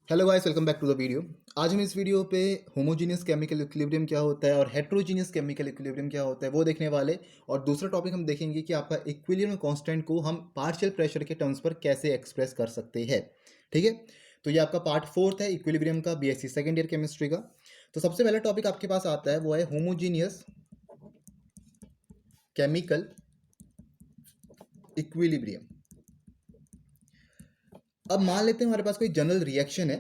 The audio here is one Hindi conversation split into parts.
Hello guys, welcome back to the video. आज हम इस वीडियो पे होमोजीनियस केमिकल इक्विलिब्रियम क्या होता है और हेट्रोजीनियस केमिकल इक्विलिब्रियम क्या होता है वो देखने वाले। और दूसरा टॉपिक हम देखेंगे कि आपका इक्विलिब्रियम कांस्टेंट को हम पार्शियल प्रेशर के टर्म्स पर कैसे एक्सप्रेस कर सकते हैं। ठीक है, तो ये आपका पार्ट फोर्थ है इक्विलिब्रियम का, बीएससी सेकेंड ईयर केमिस्ट्री का। तो सबसे पहला टॉपिक आपके पास आता है वो है होमोजीनियस केमिकल इक्विलिब्रियम। अब मान लेते हैं हमारे पास कोई जनरल रिएक्शन है।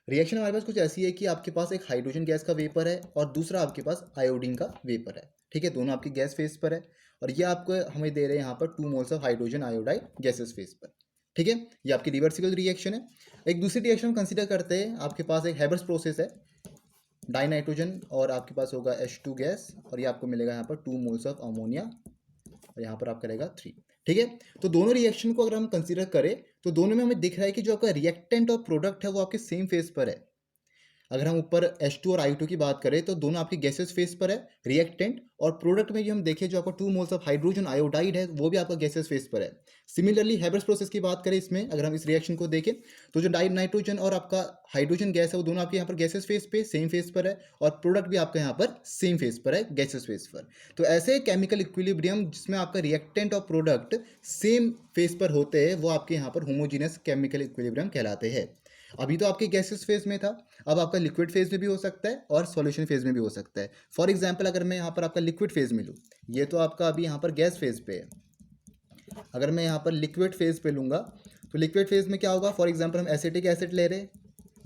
रिएक्शन हमारे पास कुछ ऐसी है कि आपके पास एक हाइड्रोजन गैस का वेपर है और दूसरा आपके पास आयोडीन का वेपर है। ठीक है, दोनों आपकी गैस फेज पर है और ये आपको हमें दे रहे हैं यहाँ पर 2 moles of hydrogen iodide gases phase पर। ठीक है, ये आपकी रिवर्सिबल रिएक्शन है। एक दूसरी रिएक्शन हम कंसीडर करते हैं, आपके पास एक हैबर्स प्रोसेस है, डाई नाइट्रोजन और आपके पास होगा H2 गैस और ये आपको मिलेगा यहाँ पर 2 मोल्स ऑफ अमोनिया और यहाँ पर आपका रहेगा 3। ठीक है, तो दोनों रिएक्शन को अगर हम कंसीडर करें तो दोनों में हमें दिख रहा है कि जो आपका रिएक्टेंट और प्रोडक्ट है वो आपके सेम फेज पर है। अगर हम ऊपर H2 और I2 की बात करें तो दोनों आपकी गैसेस फेज पर है रिएक्टेंट, और प्रोडक्ट में भी हम देखें जो आपका 2 मोल्स ऑफ हाइड्रोजन आयोडाइड है वो भी आपका गैसेस फेज पर है। सिमिलरली हैबर्स प्रोसेस की बात करें, इसमें अगर हम इस रिएक्शन को देखें तो जो डाई नाइट्रोजन और आपका हाइड्रोजन गैस है वो दोनों आपके यहाँ पर गैसेस फेज पे सेम फेज पर है और प्रोडक्ट भी आपका यहाँ पर सेम फेज पर है, गैसेस फेज पर। तो ऐसे केमिकल इक्विलिब्रियम जिसमें आपका रिएक्टेंट और प्रोडक्ट सेम फेज पर होते हैं वो आपके यहाँ पर होमोजीनियस केमिकल इक्विलिब्रियम कहलाते हैं। अभी तो आपके गैसेस फेज में था, अब आपका लिक्विड फेज में भी हो सकता है और सॉल्यूशन फेज में भी हो सकता है। फॉर एग्जांपल अगर मैं यहाँ पर आपका लिक्विड फेज में लूँ, ये तो आपका अभी यहाँ पर गैस फेज पे है। अगर मैं यहाँ पर लिक्विड फेज पे लूँगा तो लिक्विड फेज में क्या होगा, फॉर एग्जांपल हम एसिटिक एसिड ले रहे हैं,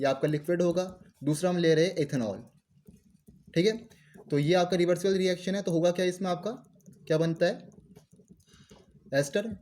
ये आपका लिक्विड होगा। दूसरा हम ले रहे हैं एथेनॉल। ठीक है, तो ये आपका रिवर्सिबल रिएक्शन है, तो होगा क्या, इसमें आपका क्या बनता है, एस्टर।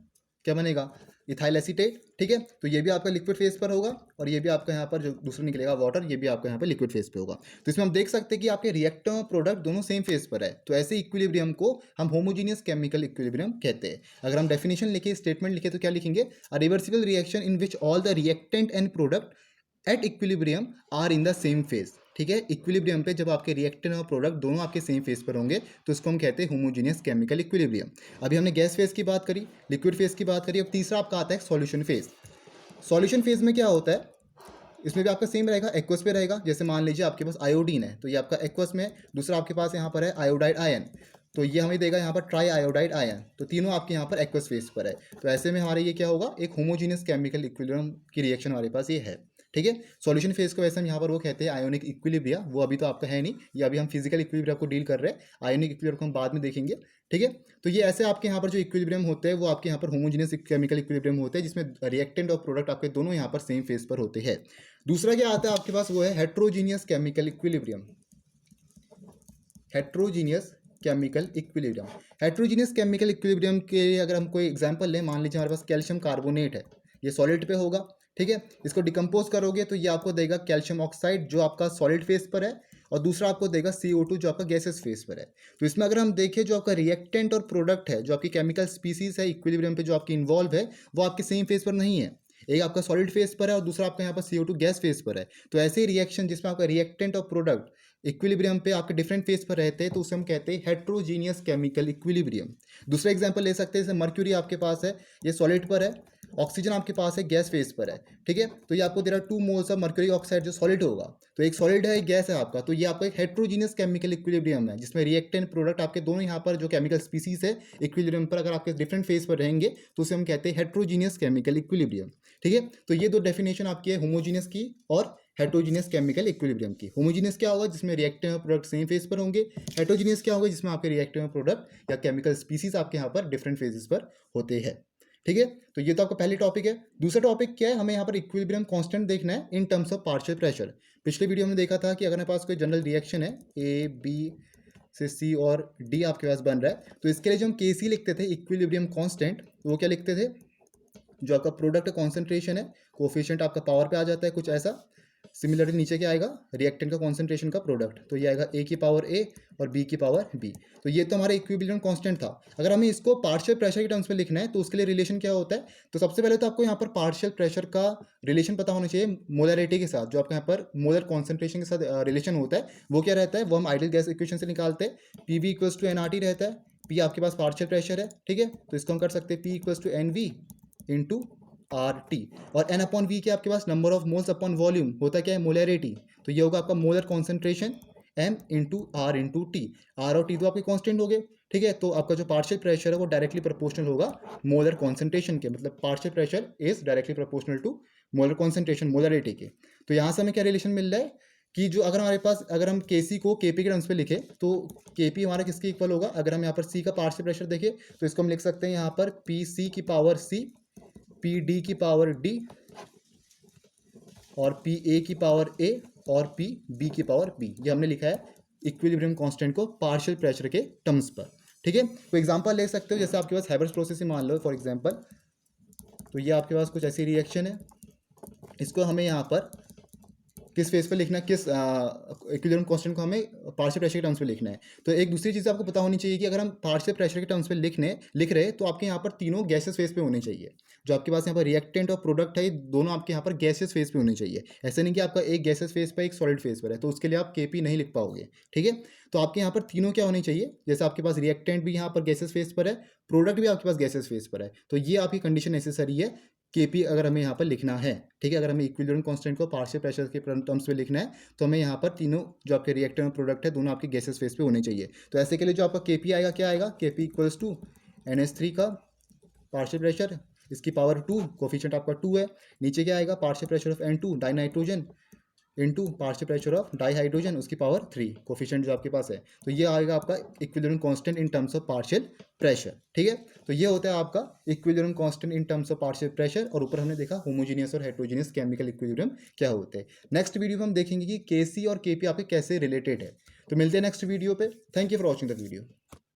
क्या बनेगा, इथाइल एसीटेट। ठीक है, तो ये भी आपका लिक्विड फेज पर होगा और ये भी आपका यहाँ पर जो दूसरा निकलेगा वाटर, ये भी आपका यहाँ पर लिक्विड फेज पे होगा। तो इसमें हम देख सकते हैं कि आपके रिएक्टर और प्रोडक्ट दोनों सेम फेज पर है, तो ऐसे इक्विलिब्रियम को हम होमोजीनियस केमिकल इक्विलिब्रियम कहते हैं। अगर हम डेफिनेशन लिखे, स्टेटमेंट लिखे तो क्या लिखेंगे, a reversible reaction in which all the reactant and product at equilibrium are in the same phase. ठीक है, इक्विलिब्रियम पे जब आपके रिएक्टेंट और प्रोडक्ट दोनों आपके सेम फेज पर होंगे तो इसको हम कहते हैं होमोजीनियस केमिकल इक्विलिब्रियम। अभी हमने गैस फेज की बात करी, लिक्विड फेज की बात करी, अब तीसरा आपका आता है सॉल्यूशन फेज। सॉल्यूशन फेज में क्या होता है, इसमें भी आपका सेम रहेगा, एक्वस पे रहेगा। जैसे मान लीजिए आपके पास आयोडीन है तो ये आपका एक्वस में, दूसरा आपके पास यहाँ पर है आयोडाइड आयन, तो ये हमें देगा यहाँ पर ट्राई आयोडाइड आयन, तो तीनों आपके यहाँ पर एक्वस फेज पर है। तो ऐसे में हमारे ये क्या होगा, एक होमोजीनियस केमिकल इक्विलिब्रियम की रिएक्शन हमारे पास ये है। ठीक है, सॉल्यूशन फेज को वैसे हम यहाँ पर वो कहते हैं आयोनिक इक्विलिब्रिया, वो अभी तो आपका है नहीं, ये अभी हम फिजिकल इक्विलिब्रिया को डील कर रहे हैं, आयोनिक इक्विलिब्रियम को हम बाद में देखेंगे। ठीक है, तो ये ऐसे आपके यहाँ पर जो इक्विलिब्रियम होते हैं वो आपके यहाँ पर होमोजीनियस केमिकल इक्विलिब्रियम होते हैं जिसमें रिएक्टेंट और प्रोडक्ट आपके दोनों यहाँ पर सेम फेज पर होते हैं। दूसरा क्या आता है आपके पास, वो है heterogeneous chemical equilibrium. Heterogeneous chemical equilibrium, heterogeneous chemical equilibrium के अगर हम कोई एग्जांपल लें, मान लीजिए हमारे पास कैल्शियम कार्बोनेट है, ये सॉलिड पे होगा। ठीक है, इसको डिकम्पोज करोगे तो ये आपको देगा कैल्शियम ऑक्साइड जो आपका सॉलिड फेज पर है, और दूसरा आपको देगा CO2 जो आपका गैसेस फेज पर है। तो इसमें अगर हम देखें जो आपका रिएक्टेंट और प्रोडक्ट है, जो आपकी केमिकल स्पीसीज है इक्विलिब्रियम पे जो आपकी इन्वॉल्व है, वो आपके सेम फेज पर नहीं है। एक आपका सॉलिड फेज पर है और दूसरा आपका यहाँ पर CO2 गैस फेज पर है। तो ऐसे ही रिएक्शन जिसमें आपका रिएक्टेंट और प्रोडक्ट इक्विलिब्रियम पे आपके डिफरेंट फेज पर रहते हैं तो उसे हम कहते हैं हेट्रोजीनियस केमिकल इक्विलिब्रियम। दूसरा एग्जांपल ले सकते हैं, जैसे मर्क्यूरी आपके पास है, ये सॉलिड पर है, ऑक्सीजन आपके पास है गैस फेज पर है। ठीक है, तो ये आपको दे रहा है 2 मोल्स ऑफ मर्क्यूरी ऑक्साइड जो सॉलिड होगा, तो एक सॉलिड है एक गैस है आपका, तो ये आपका एक हेट्रोजीनियस केमिकल इक्विलिब्रियम है जिसमें रिएक्टेंट प्रोडक्ट आपके दोनों यहाँ पर जो केमिकल स्पीसीज है इक्विलिब्रियम पर अगर आपके डिफरेंट फेज पर रहेंगे तो उसे हम कहते हैं हेट्रोजीनियस केमिकल इक्विलिब्रियम। ठीक है, तो ये दो डेफिनेशन आपकी है होमोजीनियस की और हेट्रोजीनियस केमिकल इक्विलिब्रियम की। होमोजीनियस क्या होगा, जिसमें रिएक्टिव और प्रोडक्ट सेम फेज पर होंगे। हेट्रोजीनियस क्या होगा, जिसमें आपके रिएक्टिव और प्रोडक्ट या केमिकल स्पीसीज आपके यहाँ पर डिफरेंट फेजेस पर होते हैं। ठीक है, तो ये तो आपका पहली टॉपिक है। दूसरा टॉपिक क्या है, हमें यहाँ पर इक्विलिब्रियम कांस्टेंट देखना है in terms of partial pressure. पिछले वीडियो में देखा था कि अगर हमारे पास कोई जनरल रिएक्शन है, A B से C और D आपके पास बन रहा है, तो इसके लिए जो हम KC लिखते थे इक्विलिब्रियम कांस्टेंट, वो क्या लिखते थे, जो आपका प्रोडक्ट कॉन्सेंट्रेशन है, कोफिशिएंट आपका पावर पे आ जाता है कुछ ऐसा। सिमिलरली नीचे क्या आएगा, रिएक्टेंट का कॉन्सेंट्रेशन का प्रोडक्ट, तो ये आएगा A की पावर A और B की पावर B। तो ये तो हमारा इक्विलिब्रियम कांस्टेंट था। अगर हमें इसको पार्शियल प्रेशर के टर्म्स में लिखना है तो उसके लिए रिलेशन क्या होता है, तो सबसे पहले तो आपको यहाँ पर पार्शियल प्रेशर का रिलेशन पता होना चाहिए मोलरिटी के साथ। जो आपके यहाँ पर मोलर कॉन्सेंट्रेशन के साथ रिलेशन होता है वो क्या रहता है, वो हम आइडियल गैस इक्वेशन से निकालते हैं। PV इक्वल्स टू NRT रहता है, P आपके पास पार्शियल प्रेशर है। ठीक है, तो इसको हम कर सकते हैं P equals to NV into R T. और एन अपॉन वी के आपके पास number of moles upon volume होता क्या है, मोलैरिटी। तो ये होगा आपका molar concentration M into R into T. R और टी तो आपके कांस्टेंट हो गए, ठीक है। तो आपका जो पार्शियल प्रेशर है वो डायरेक्टली प्रोपोर्शनल होगा मोलर कॉन्सेंट्रेशन के, मतलब partial pressure is directly proportional to molar concentration, molarity के। तो यहाँ से हमें क्या रिलेशन मिल रहा है कि जो अगर हमारे पास, अगर हम के सी को के पी के टर्म्स पे लिखें तो के पी हमारा किसके इक्वल होगा, अगर हम यहाँ पर सी का पार्शियल प्रेशर देखें तो इसको हम लिख सकते हैं यहाँ पर पी सी की पावर सी, पी डी की पावर डी, और पी ए की पावर ए, और पी बी की पावर बी। ये हमने लिखा है इक्विलिब्रियम कांस्टेंट को पार्शियल प्रेशर के टर्म्स पर, ठीक है। तो एग्जांपल ले सकते हो, जैसे आपके पास हैबर्स प्रोसेस ही मान लो फॉर एग्जांपल। तो ये आपके पास कुछ ऐसी रिएक्शन है, इसको हमें यहाँ पर किस फेस पे लिखना है, किस इक्विलिब्रियम कांस्टेंट को हमें पार्शियल प्रेशर के टर्म्स पे लिखना है। तो एक दूसरी चीज़ आपको पता होनी चाहिए कि अगर हम पार्शियल प्रेशर के टर्म्स पे लिख रहे हैं तो आपके यहाँ पर तीनों गैसेस फेस पे होने चाहिए। जो आपके पास यहाँ पर रिएक्टेंट और प्रोडक्ट है, ये दोनों आपके यहाँ पर गैसेस फेस पे होने चाहिए। ऐसे नहीं कि आपका एक गैसेस फेस पर एक सॉलिड फेस पर है, तो उसके लिए आप केपी नहीं लिख पाओगे, ठीक है। तो आपके यहाँ पर तीनों क्या होने चाहिए, जैसे आपके पास रिएक्टेंट भी यहाँ पर गैसेस फेस पर है, प्रोडक्ट भी आपके पास गैसेस फेस पर है। तो ये आपकी कंडीशन नेसेसरी है केपी अगर हमें यहाँ पर लिखना है, ठीक है। अगर हमें इक्विलिब्रियम कांस्टेंट को पार्शियल प्रेशर के टर्म्स में लिखना है तो हमें यहाँ पर तीनों जो आपके रिएक्टर और प्रोडक्ट है दोनों आपके गैसेस फेस पे होने चाहिए। तो ऐसे के लिए जो आपका केपी आएगा, क्या आएगा, केपी इक्वल्स टू NH3 का पार्शियल प्रेशर, इसकी पावर 2, कोफिशिएंट आपका 2 है। नीचे क्या आएगा, partial pressure of N2 die nitrogen into partial pressure of di hydrogen, उसकी पावर 3, कोफिशिएंट जो आपके पास है। तो ये आएगा आपका equilibrium constant in terms of partial pressure, ठीक है। तो ये होता है आपका equilibrium constant in terms of partial pressure. और ऊपर हमने देखा होमोजीनियस और हेट्रोजीनियस केमिकल इक्विलिब्रियम क्या होते हैं। नेक्स्ट वीडियो में हम देखेंगे कि केसी और केपी आपके कैसे रिलेटेड है। तो मिलते हैं नेक्स्ट वीडियो पे। Thank you for watching the video.